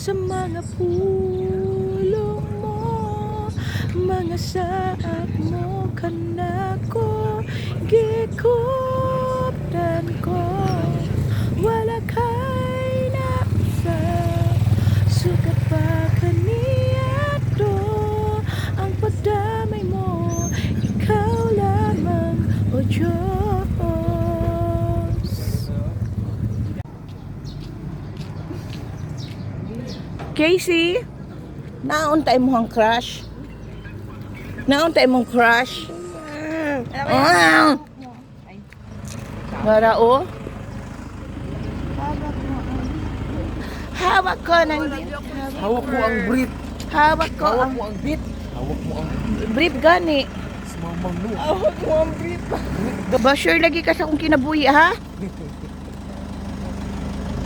sa mga pulong mo, mga saat mo kanako gikuptan ko, wala kay nasa sukat pa kaniya to ang pagdamay mo, ikaw lamang o Diyos. Casey, nauntay mo ang crush? Nauntay mong crush? Para o? Hawak ko ng Hawak mo ang brief. hawak ko Hawak ang mo ang bit. Hawak mo ang brief gani. mamang no. Hawak mo ang brief. Basher lagi ka sa akong kinabuhi ha?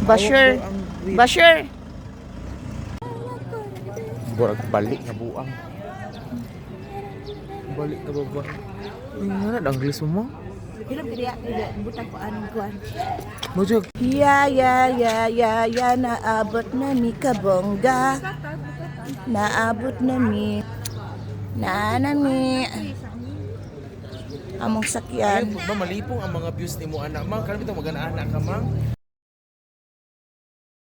Basher. Hawak mo ang brief. Basher. Borag balik na buang. Balik na baba. Ano na English mo? Ilang kaya butang ko anong kuan. Mojog. Ya, naabot na mi kabongga. Naabot na mi. Naanami. Among Ay, sakyan. ba malipong ang mga views ni mo anak mang. Kana bitaw magana-anak ka mang.